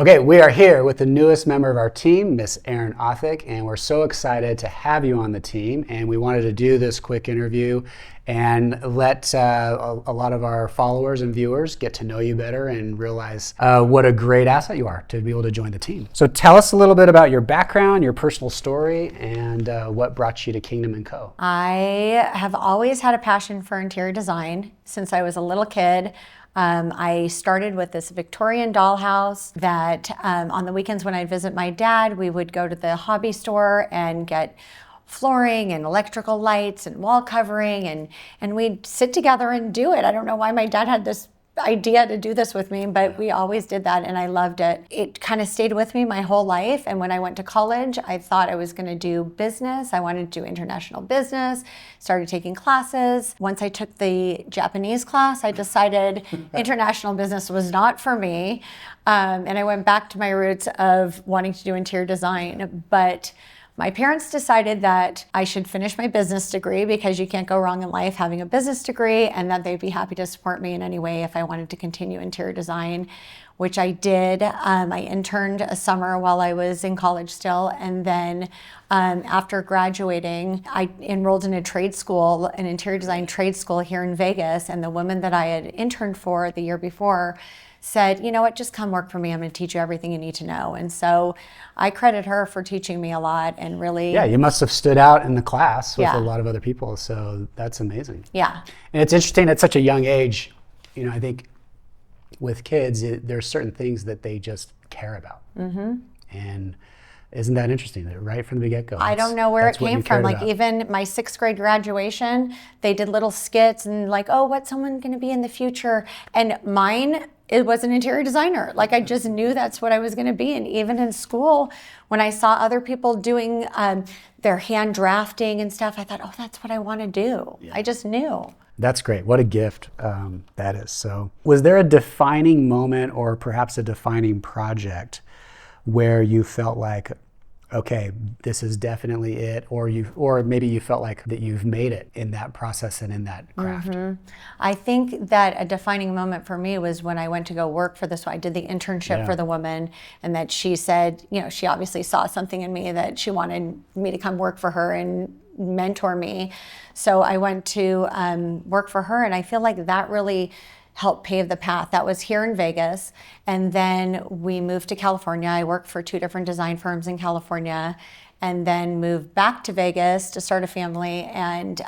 Okay, we are here with the newest member of our team, Miss Erin Othick, and we're so excited to have you on the team. And we wanted to do this quick interview and let a lot of our followers and viewers get to know you better and realize what a great asset you are to be able to join the team. So tell us a little bit about your background, your personal story, and what brought you to Kingdom & Co. I have always had a passion for interior design since I was a little kid. I started with this Victorian dollhouse that on the weekends when I'd visit my dad, we would go to the hobby store and get flooring and electrical lights and wall covering, and we'd sit together and do it. I don't know why my dad had this idea to do this with me, but we always did that and I loved it. It kind of stayed with me my whole life, and when I went to college, I thought I was going to do business. I wanted to do international business, started taking classes. Once I took the Japanese class, I decided international business was not for me, and I went back to my roots of wanting to do interior design. But my parents decided that I should finish my business degree because you can't go wrong in life having a business degree, and that they'd be happy to support me in any way if I wanted to continue interior design, which I did. I interned a summer while I was in college still, and then after graduating, I enrolled in a trade school, an interior design trade school here in Vegas, and the woman that I had interned for the year before said, you know what, just come work for me. I'm going to teach you everything you need to know. And so I credit her for teaching me a lot and really... Yeah, you must have stood out in the class with a lot of other people. So that's amazing. Yeah. And it's interesting at such a young age, you know, I think with kids, there's certain things that they just care about. Mm-hmm. And isn't that interesting that right from the get-go? I don't know where it came from. Like even my 6th grade graduation, they did little skits and like, oh, what's someone going to be in the future? And mine, it was an interior designer. Like I just knew that's what I was going to be. And even in school, when I saw other people doing their hand drafting and stuff, I thought, oh, that's what I want to do. Yeah. I just knew. That's great. What a gift that is. So was there a defining moment or perhaps a defining project where you felt like, okay, this is definitely it, or maybe you felt like that you've made it in that process and in that craft? Mm-hmm. I think that a defining moment for me was when I went to go work for this. I did the internship for the woman, and that she said, you know, she obviously saw something in me that she wanted me to come work for her and mentor me. So I went to work for her, and I feel like that really helped pave the path. That was here in Vegas. And then we moved to California. I worked for 2 different design firms in California, and then moved back to Vegas to start a family, and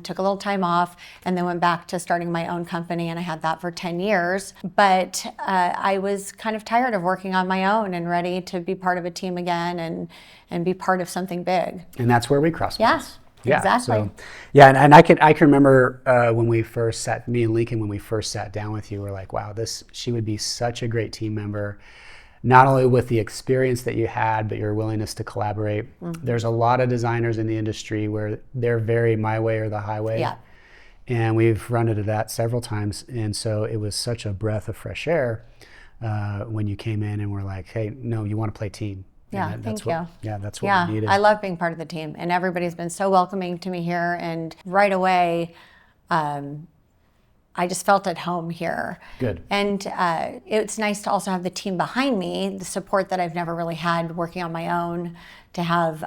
took a little time off, and then went back to starting my own company, and I had that for 10 years. But I was kind of tired of working on my own and ready to be part of a team again and be part of something big. And that's where we crossed paths. Yeah, exactly. So, yeah, and I can remember when we first sat, me and Lincoln, when we first sat down with you, we're like, wow, she would be such a great team member, not only with the experience that you had, but your willingness to collaborate. Mm-hmm. There's a lot of designers in the industry where they're very my way or the highway. Yeah. And we've run into that several times. And so it was such a breath of fresh air when you came in and were like, hey, no, you want to play team. Yeah, thank you. Yeah, that's what we needed. I love being part of the team, and everybody's been so welcoming to me here. And right away, I just felt at home here. Good. And it's nice to also have the team behind me, the support that I've never really had working on my own, to have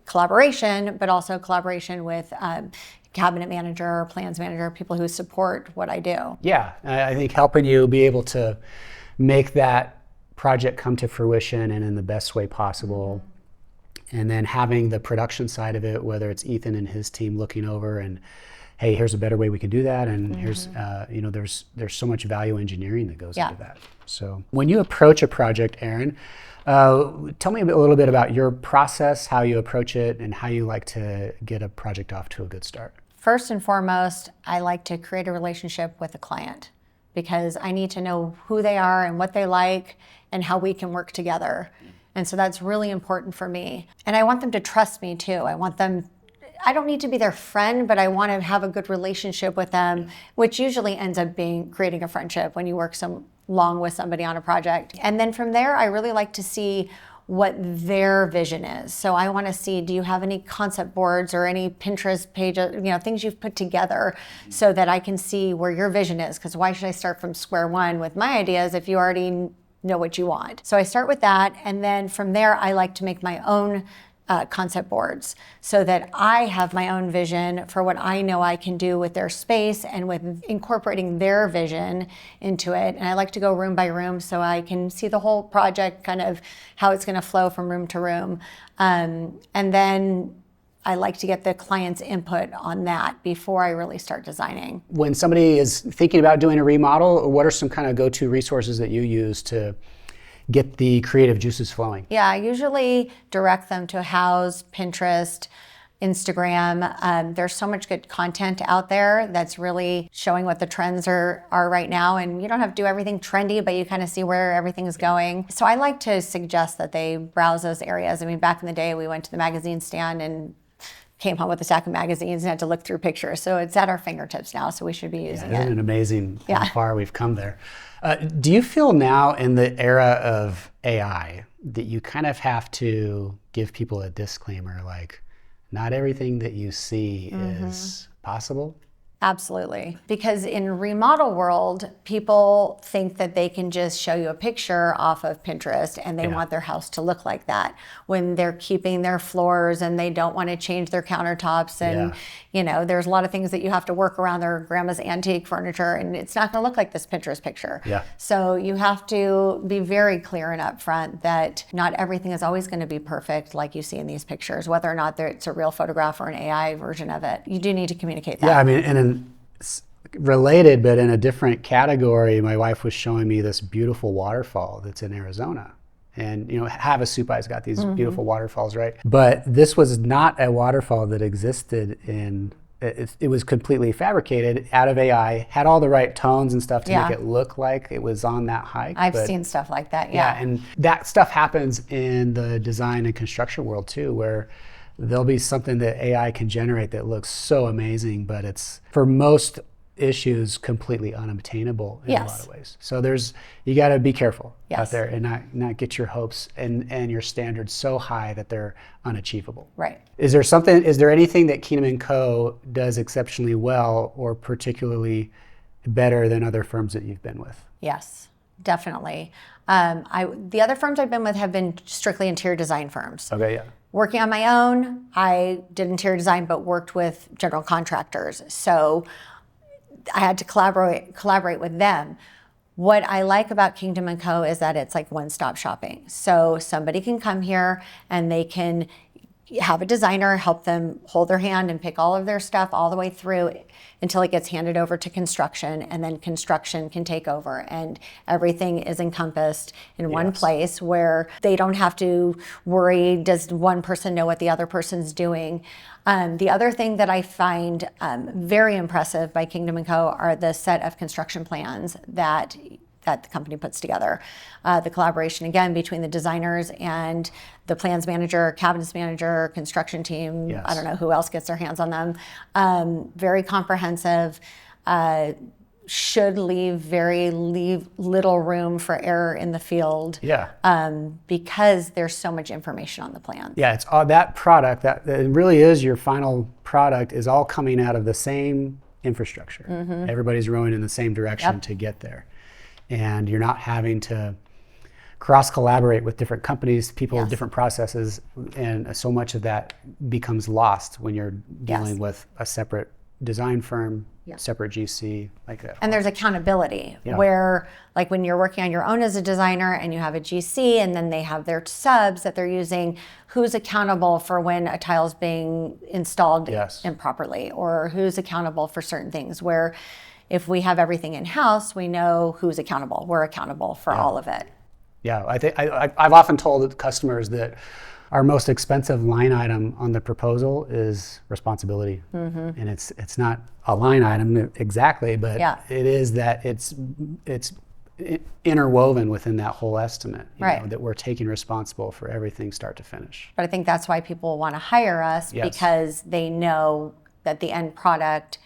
collaboration, but also collaboration with cabinet manager, plans manager, people who support what I do. Yeah, I think helping you be able to make that project come to fruition and in the best way possible. And then having the production side of it, whether it's Ethan and his team looking over and, hey, here's a better way we can do that. And here's, there's so much value engineering that goes into that. So when you approach a project, Erin, tell me a little bit about your process, how you approach it, and how you like to get a project off to a good start. First and foremost, I like to create a relationship with a client, because I need to know who they are and what they like and how we can work together. And so that's really important for me. And I want them to trust me too. I don't need to be their friend, but I want to have a good relationship with them, which usually ends up being creating a friendship when you work so long with somebody on a project. And then from there, I really like to see what their vision is. So I want to see, do you have any concept boards or any Pinterest pages, things you've put together so that I can see where your vision is? Because why should I start from square one with my ideas if you already know what you want. So I start with that, and then from there I like to make my own concept boards so that I have my own vision for what I know I can do with their space and with incorporating their vision into it. And I like to go room by room so I can see the whole project, kind of how it's going to flow from room to room. And then I like to get the client's input on that before I really start designing. When somebody is thinking about doing a remodel, what are some kind of go-to resources that you use to get the creative juices flowing? Yeah, I usually direct them to Houzz, Pinterest, Instagram. There's so much good content out there that's really showing what the trends are right now. And you don't have to do everything trendy, but you kind of see where everything is going. So I like to suggest that they browse those areas. I mean, back in the day, we went to the magazine stand and came home with a stack of magazines and had to look through pictures. So it's at our fingertips now, so we should be using it. Isn't it amazing how far we've come there? Do you feel now in the era of AI that you kind of have to give people a disclaimer, like not everything that you see is possible? Absolutely. Because in remodel world, people think that they can just show you a picture off of Pinterest and they want their house to look like that when they're keeping their floors and they don't want to change their countertops. And, you know, there's a lot of things that you have to work around their grandma's antique furniture and it's not going to look like this Pinterest picture. So you have to be very clear and upfront that not everything is always going to be perfect like you see in these pictures, whether or not it's a real photograph or an AI version of it. You do need to communicate that. Yeah, I mean, and related, but in a different category, my wife was showing me this beautiful waterfall that's in Arizona. And, you know, Havasupai got these beautiful waterfalls, right? But this was not a waterfall that existed in, it was completely fabricated out of AI, had all the right tones and stuff to make it look like it was on that hike. I've seen stuff like that, and that stuff happens in the design and construction world too, where there'll be something that AI can generate that looks so amazing, but it's, for most issues, completely unobtainable in a lot of ways. So you got to be careful out there and not get your hopes and your standards so high that they're unachievable. Right. Is there anything that Kingdom & Co. does exceptionally well or particularly better than other firms that you've been with? Yes, definitely. The other firms I've been with have been strictly interior design firms. Okay, Working on my own, I did interior design, but worked with general contractors. So I had to collaborate with them. What I like about Kingdom & Co. is that it's like one-stop shopping. So somebody can come here and they can have a designer help them hold their hand and pick all of their stuff all the way through until it gets handed over to construction, and then construction can take over and everything is encompassed in one place where they don't have to worry, does one person know what the other person's doing? The other thing that I find very impressive by Kingdom & Co. are the set of construction plans that the company puts together. The collaboration, again, between the designers and the plans manager, cabinets manager, construction team, I don't know who else gets their hands on them. Very comprehensive, should leave little room for error in the field. Because there's so much information on the plan. It's all that product, that it really is your final product, is all coming out of the same infrastructure. Everybody's rowing in the same direction to get there. And you're not having to cross-collaborate with different companies, people with different processes, and so much of that becomes lost when you're dealing with a separate design firm, separate GC, like that. And there's accountability where, like when you're working on your own as a designer and you have a GC and then they have their subs that they're using, who's accountable for when a tile's being installed improperly, or who's accountable for certain things, where if we have everything in-house, we know who's accountable. We're accountable for all of it. I think I've often told customers that our most expensive line item on the proposal is responsibility. And it's not a line item exactly, but it is that it's interwoven within that whole estimate, you know, that we're taking responsible for everything start to finish. But I think that's why people want to hire us, because they know that the end product,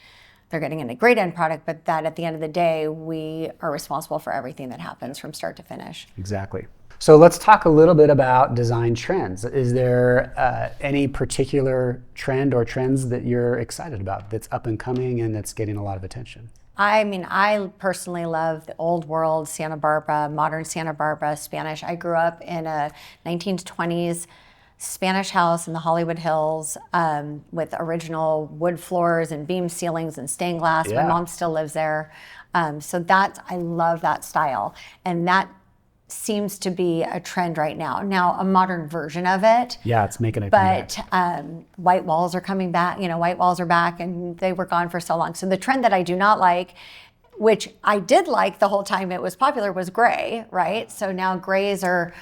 they're getting a great end product, but that at the end of the day, we are responsible for everything that happens from start to finish. Exactly. So let's talk a little bit about design trends. Is there any particular trend or trends that you're excited about that's up and coming and that's getting a lot of attention? I mean, I personally love the old world Santa Barbara, modern Santa Barbara, Spanish. I grew up in a 1920s Spanish house in the Hollywood Hills with original wood floors and beam ceilings and stained glass. My Yeah. mom still lives there. So I love that style. And that seems to be a trend right now. Now, a modern version of it. Yeah, it's making a comeback. But white walls are coming back. White walls are back, and they were gone for so long. So the trend that I do not like, which I did like the whole time it was popular, was gray, right? So now grays are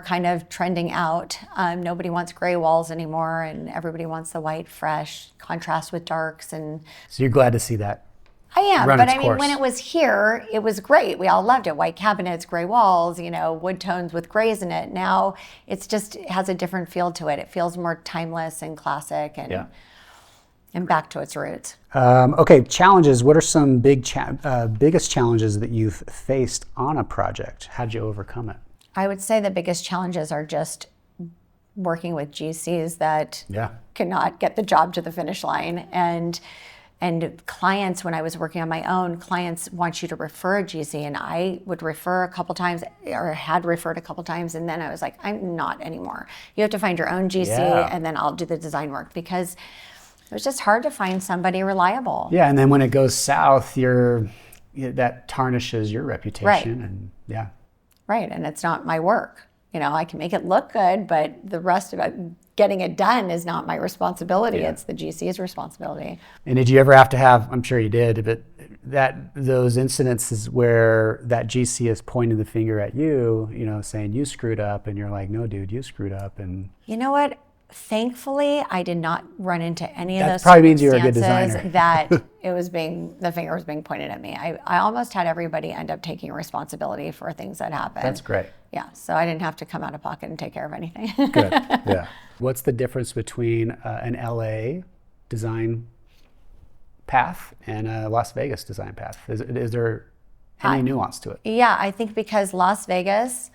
kind of trending out. Nobody wants gray walls anymore, and everybody wants the white, fresh contrast with darks. And So you're glad to see that. I am, run but its I mean, course. when it was here, it was great. We all loved it. White cabinets, gray walls, wood tones with grays in it. Now it has a different feel to it. It feels more timeless and classic and back to its roots. Okay, challenges. What are some biggest challenges that you've faced on a project? How did you overcome it? I would say the biggest challenges are just working with GCs that Yeah. cannot get the job to the finish line. And clients, when I was working on my own, clients want you to refer a GC, and I would refer a couple times, or had referred a couple times, and then I was like, I'm not anymore. You have to find your own GC, Yeah. and then I'll do the design work, because it was just hard to find somebody reliable. Yeah, and then when it goes south, that tarnishes your reputation. Right. And yeah. Right, and it's not my work. I can make it look good, but the rest of it, getting it done, is not my responsibility. Yeah. It's the GC's responsibility. And did you ever have to have, I'm sure you did, but those incidences where that GC is pointing the finger at you, saying you screwed up, and you're like, no, dude, you screwed up. And You know what? Thankfully, I did not run into any of That those probably means you're a good circumstances designer. that the finger was being pointed at me. I almost had everybody end up taking responsibility for things that happened. that's great. Yeah, so I didn't have to come out of pocket and take care of anything. Good. Yeah. What's the difference between an LA design path and a Las Vegas design path? Is there any nuance to it? Yeah, I think because Las Vegas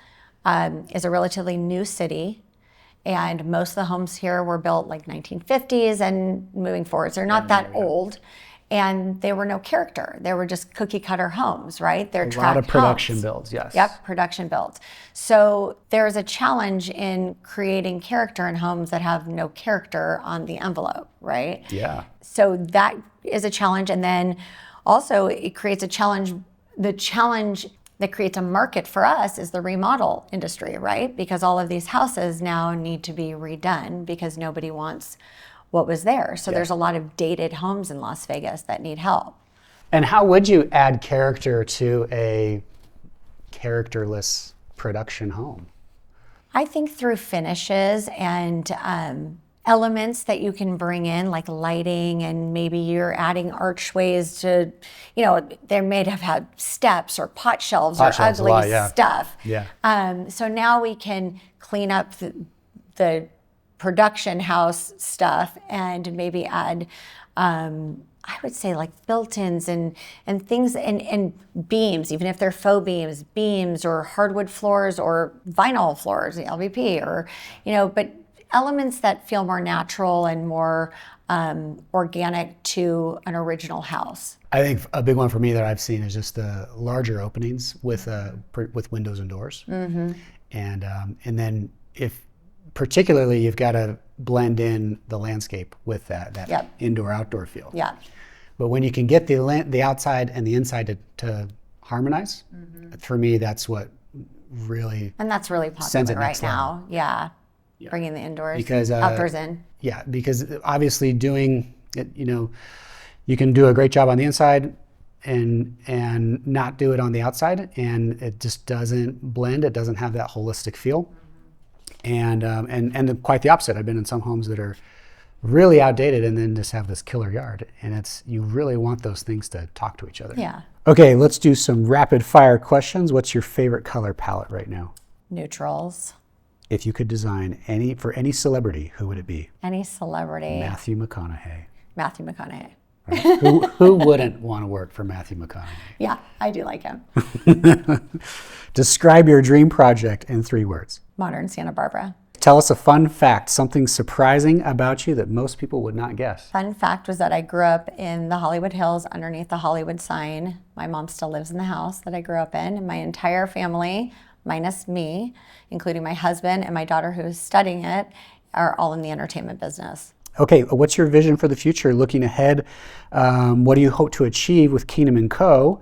is a relatively new city, and most of the homes here were built like 1950s and moving forward. So they're not that old, and they were no character. They were just cookie cutter homes, right? They're A lot tract of production homes. builds, yes. Yep, production builds. So there's a challenge in creating character in homes that have no character on the envelope, right? Yeah. So that is a challenge. And then also it creates a challenge. The challenge that creates a market for us is the remodel industry, right? Because all of these houses now need to be redone because nobody wants what was there. So there's a lot of dated homes in Las Vegas that need help. And how would you add character to a characterless production home? I think through finishes and elements that you can bring in, like lighting, and maybe you're adding archways to, they may have had steps or pot shelves or shelves, a ugly lot, yeah. stuff. Yeah. So now we can clean up the production house stuff and maybe add, I would say, like built-ins and things and beams, even if they're faux beams or hardwood floors or vinyl floors, the LVP, or, but elements that feel more natural and more organic to an original house. I think a big one for me that I've seen is just the larger openings with windows and doors. Mm-hmm. And then particularly you've got to blend in the landscape with that Yep. indoor-outdoor feel. Yeah. But when you can get the outside and the inside to harmonize, for me, that's what really And that's really sends popular it right next level. now. Yeah. Bringing the indoors, Because outdoors in. Yeah, because obviously doing it, you can do a great job on the inside and not do it on the outside, and it just doesn't blend. It doesn't have that holistic feel. And quite the opposite. I've been in some homes that are really outdated and then just have this killer yard, and you really want those things to talk to each other. Yeah. Okay, let's do some rapid fire questions. What's your favorite color palette right now? Neutrals. If you could design for any celebrity, who would it be? Any celebrity. Matthew McConaughey. Matthew McConaughey. Right? who wouldn't want to work for Matthew McConaughey? Yeah, I do like him. Describe your dream project in 3 words. Modern Santa Barbara. tell us a fun fact, something surprising about you that most people would not guess. Fun fact was that I grew up in the Hollywood Hills underneath the Hollywood sign. My mom still lives in the house that I grew up in, and my entire family, minus me, including my husband and my daughter who is studying it, are all in the entertainment business. Okay, what's your vision for the future? Looking ahead, what do you hope to achieve with Kingdom & Co.?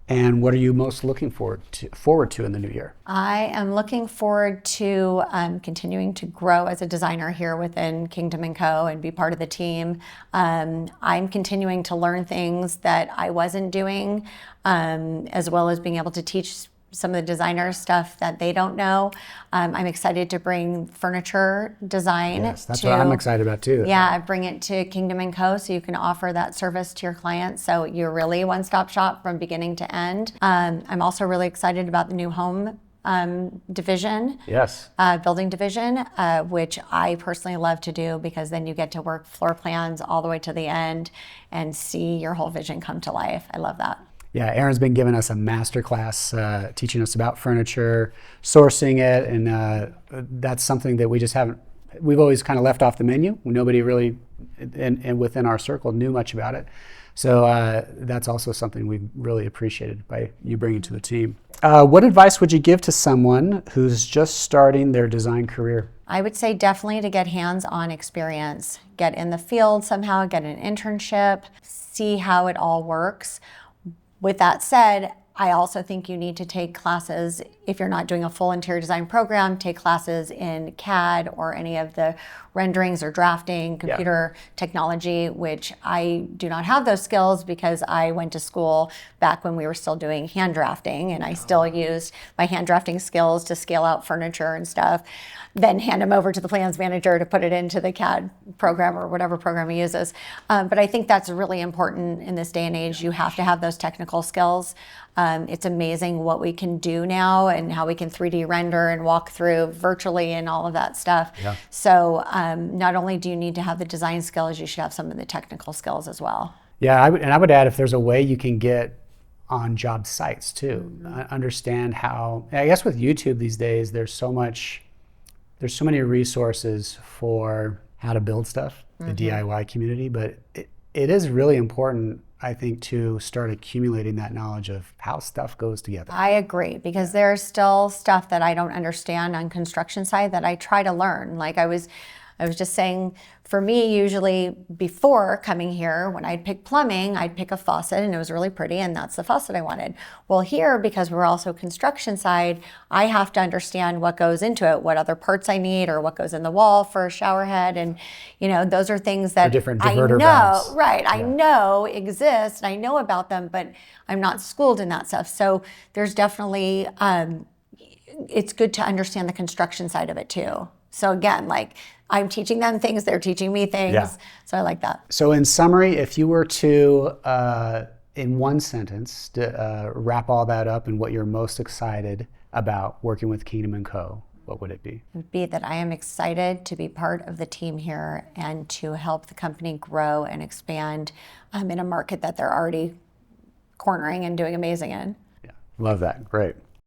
And what are you most looking forward to in the new year? I am looking forward to continuing to grow as a designer here within Kingdom & Co. and be part of the team. I'm continuing to learn things that I wasn't doing, as well as being able to teach some of the designer stuff that they don't know. I'm excited to bring furniture design. Yes, that's what I'm excited about too. Yeah, bring it to Kingdom & Co. so you can offer that service to your clients. So you're really a one-stop shop from beginning to end. I'm also really excited about the new home division. Yes. Building division, which I personally love to do because then you get to work floor plans all the way to the end and see your whole vision come to life. I love that. Yeah, Erin's been giving us a master class, teaching us about furniture, sourcing it, and that's something that we just haven't, we've always kind of left off the menu. Nobody really, and within our circle, knew much about it. So that's also something we really appreciated by you bringing to the team. What advice would you give to someone who's just starting their design career? I would say definitely to get hands-on experience. Get in the field somehow, get an internship, see how it all works. With that said, I also think you need to take classes, if you're not doing a full interior design program, take classes in CAD or any of the renderings or drafting, computer technology, which I do not have those skills because I went to school back when we were still doing hand drafting, and I still used my hand drafting skills to scale out furniture and stuff, then hand them over to the plans manager to put it into the CAD program or whatever program he uses. But I think that's really important in this day and age. You have to have those technical skills. It's amazing what we can do now and how we can 3D render and walk through virtually and all of that stuff. Yeah. So not only do you need to have the design skills, you should have some of the technical skills as well. Yeah, I would add if there's a way you can get on job sites too. Understand how, I guess with YouTube these days, there's so many resources for how to build stuff, the DIY community, but it is really important, I think, to start accumulating that knowledge of how stuff goes together. I agree, because there's still stuff that I don't understand on construction side that I try to learn. Like I was just saying, for me, usually before coming here, when I'd pick plumbing, I'd pick a faucet and it was really pretty and that's the faucet I wanted. Well, here, because we're also construction side, I have to understand what goes into it, what other parts I need or what goes in the wall for a shower head. And, you know, those are things that different I diverter know, valves. right, yeah. I know exist and I know about them, but I'm not schooled in that stuff. So there's definitely, it's good to understand the construction side of it too. So again, like I'm teaching them things, they're teaching me things. Yeah. So I like that. So in summary, if you were to, in one sentence, wrap all that up and what you're most excited about working with Kingdom & Co., what would it be? It would be that I am excited to be part of the team here and to help the company grow and expand in a market that they're already cornering and doing amazing in. Yeah, love that. Great.